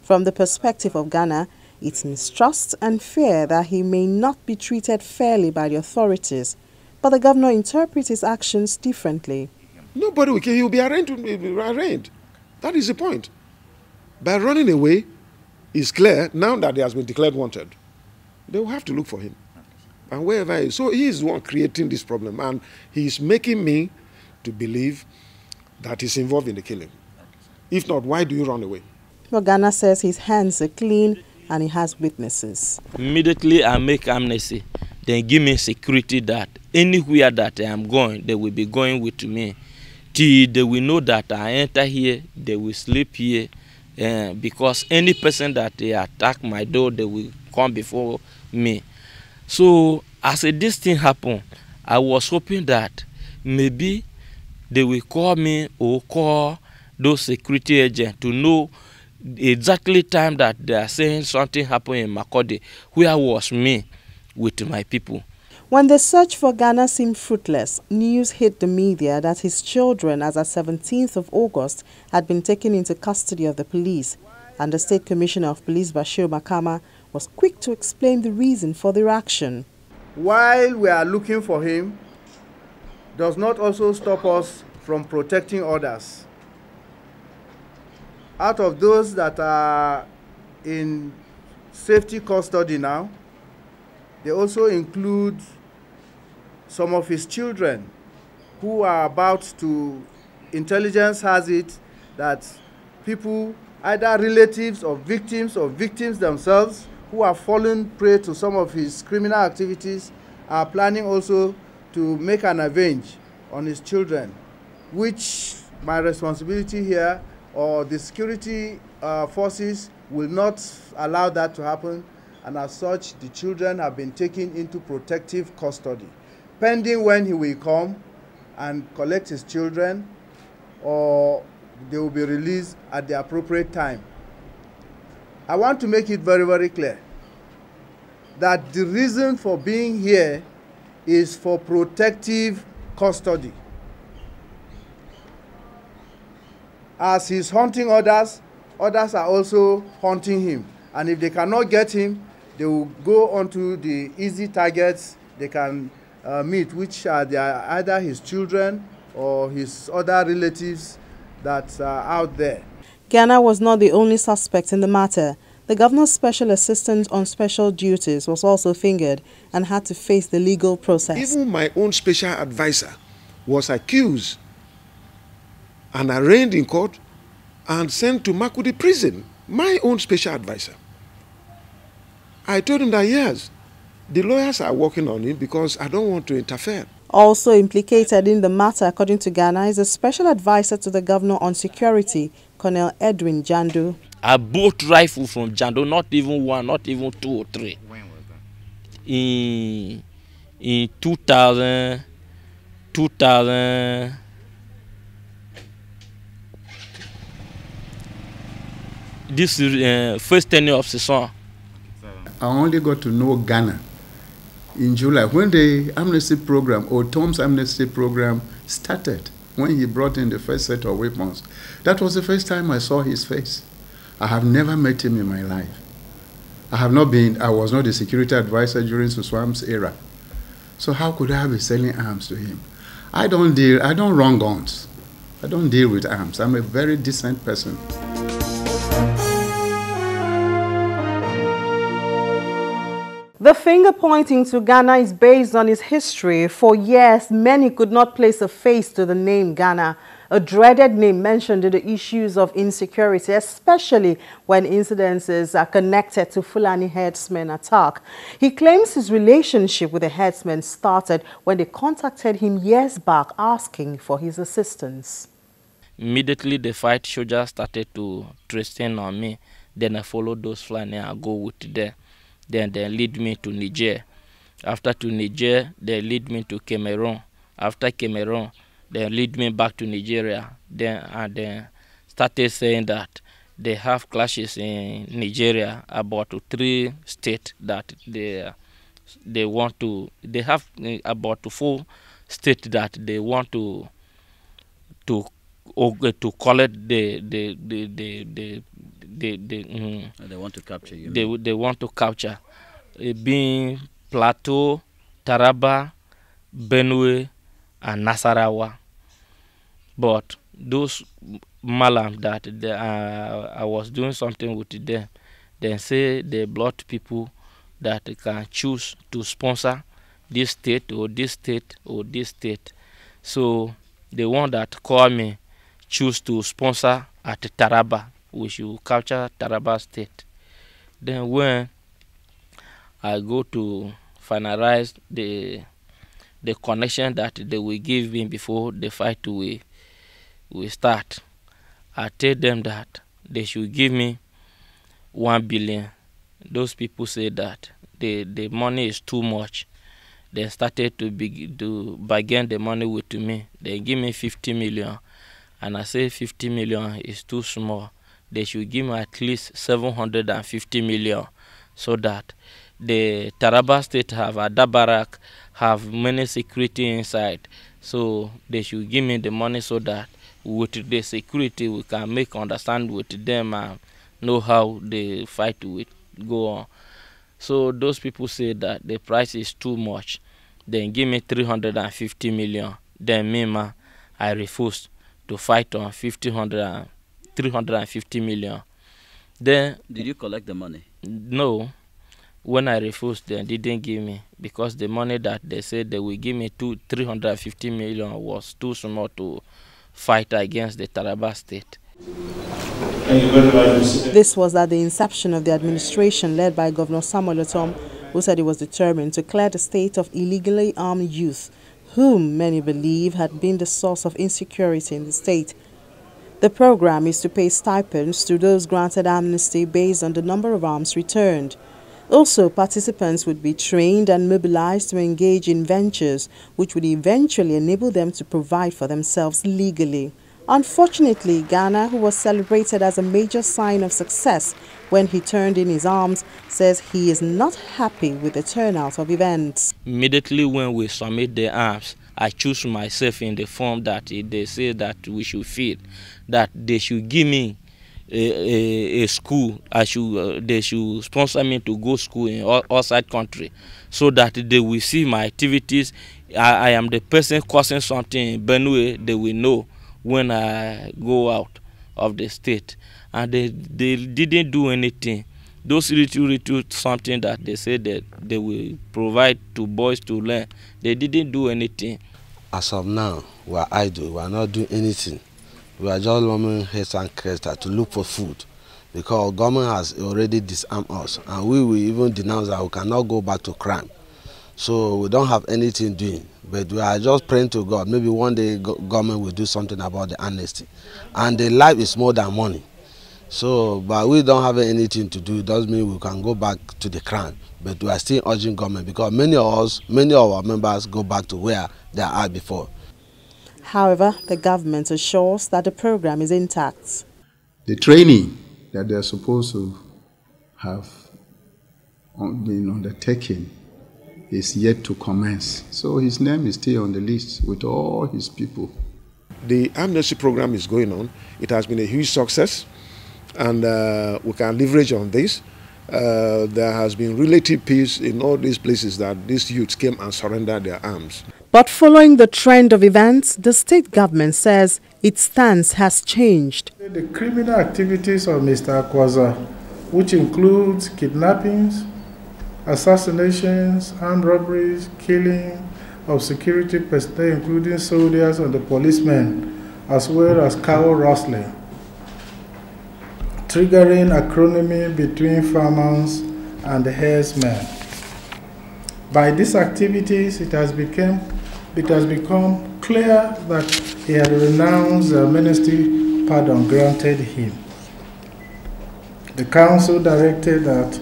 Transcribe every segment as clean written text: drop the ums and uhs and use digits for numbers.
From the perspective of Ghana, it's mistrust and fear that he may not be treated fairly by the authorities, but the governor interprets his actions differently. Nobody will kill him. He will be arraigned. That is the point. By running away, it's clear, now that he has been declared wanted, they will have to look for him. And wherever he is. So he is the one creating this problem, and he is making me to believe that he's involved in the killing. If not, why do you run away? Well, Ghana says his hands are clean and he has witnesses. Immediately I make amnesty, then give me security that anywhere that I am going, they will be going with me. Till they will know that I enter here, they will sleep here. Because any person that they attack my door, they will come before me. So as this thing happened, I was hoping that maybe they will call me or call those security agents to know exactly time that they are saying something happened in Makode, where was me with my people. When the search for Ghana seemed fruitless, news hit the media that his children, as at 17th of August, had been taken into custody of the police, and the State Commissioner of Police, Bashir Makama, was quick to explain the reason for their action. While we are looking for him, does not also stop us from protecting others. Out of those that are in safety custody now, they also include some of his children who are about to, intelligence has it that people, either relatives or victims themselves, who have fallen prey to some of his criminal activities, are planning also to make an avenge on his children, which my responsibility here, or the security forces, will not allow that to happen. And as such, the children have been taken into protective custody, pending when he will come and collect his children, or they will be released at the appropriate time. I want to make it very, very clear that the reason for being here is for protective custody. As he's hunting others, others are also hunting him. And if they cannot get him, they will go onto the easy targets they can meet, which are either his children or his other relatives that are out there. Ghana was not the only suspect in the matter. The governor's special assistant on special duties was also fingered and had to face the legal process. Even my own special advisor was accused and arraigned in court and sent to Makudi prison. My own special advisor. I told him that yes, the lawyers are working on it because I don't want to interfere. Also implicated in the matter, according to Ghana, is a special advisor to the governor on security, Colonel Edwin Jando. I bought rifle from Jando, not even one, not even two or three. When was that? In 2000. This is first tenure of season. I only got to know Ghana in July when the amnesty program, Ortom's amnesty program, started. When he brought in the first set of weapons, that was the first time I saw his face. I have never met him in my life. I was not a security advisor during Suswam's era. So how could I be selling arms to him? I don't run guns. I don't deal with arms. I'm a very decent person. The finger pointing to Ghana is based on its history. For years, many could not place a face to the name Ghana, a dreaded name mentioned in the issues of insecurity, especially when incidences are connected to Fulani herdsmen attack. He claims his relationship with the herdsmen started when they contacted him years back asking for his assistance. Immediately the fight soldiers started to threaten on me. Then I followed those Fulani and go with them. Then they lead me to Niger. After to Niger, they lead me to Cameroon. After Cameroon, they lead me back to Nigeria. Then started saying that they have clashes in Nigeria about 3 states that they want to. They have about 4 states that they want to collect want to capture you. They want to capture, being Plateau, Taraba, Benue, and Nasarawa. But those malam that I was doing something with them, they say they blocked people that can choose to sponsor this state or this state or this state. So the one that call me choose to sponsor at Taraba, we should capture Taraba state. Then when I go to finalize the connection that they will give me before the fight we start, I tell them that they should give me 1 billion. Those people say that the money is too much. They started to bargain the money with me. They give me 50 million. And I say 50 million is too small. They should give me at least 750 million so that the Taraba state have Adabarak, have many security inside. So they should give me the money so that with the security we can make understand with them and know how the fight will go on. So those people say that the price is too much. Then give me 350 million. Then me, I refuse to fight on 350 million. Then did you collect the money? No. When I refused, they didn't give me because the money that they said they will give me 350 million was too small to fight against the Taraba state. This was at the inception of the administration led by Governor Samuel Ortom, who said he was determined to clear the state of illegally armed youth, whom many believe had been the source of insecurity in the state. The program is to pay stipends to those granted amnesty based on the number of arms returned. Also, participants would be trained and mobilized to engage in ventures which would eventually enable them to provide for themselves legally. Unfortunately, Ghana, who was celebrated as a major sign of success when he turned in his arms, says he is not happy with the turnout of events. Immediately when we submit the arms, I choose myself in the form that they say that we should fill, that they should give me a school. They should sponsor me to go school in outside country, so that they will see my activities. I am the person causing something in Benue. They will know when I go out of the state, and they didn't do anything. Those little something that they said that they will provide to boys to learn, they didn't do anything. As of now, we are idle. We are not doing anything. We are just roaming heads and crests to look for food, because government has already disarmed us, and we will even denounce that we cannot go back to crime. So we don't have anything doing, but we are just praying to God. Maybe one day government will do something about the amnesty. And the life is more than money. So, but we don't have anything to do. It doesn't mean we can go back to the crime. But we are still urging government, because many of our members go back to where they are before. However, the government assures that the program is intact. The training that they are supposed to have been undertaken is yet to commence. So his name is still on the list with all his people. The amnesty program is going on. It has been a huge success, and we can leverage on this. There has been relative peace in all these places that these youths came and surrendered their arms. But following the trend of events, the state government says its stance has changed. The criminal activities of Mr. Akwaza, which includes kidnappings, assassinations, armed robberies, killing of security personnel, including soldiers and the policemen, as well as cow rustling, triggering acrimony between farmers and the herdsmen. By these activities, it has become clear that he had renounced the amnesty pardon granted him. The council directed that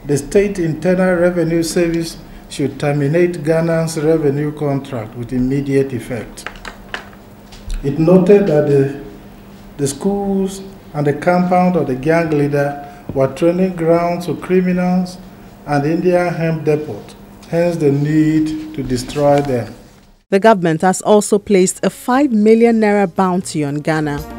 the State Internal Revenue Service should terminate Ghana's revenue contract with immediate effect. It noted that the schools and the compound of the gang leader were training grounds for criminals and Indian hemp depot, hence the need to destroy them. The government has also placed a 5 million naira bounty on Ghana.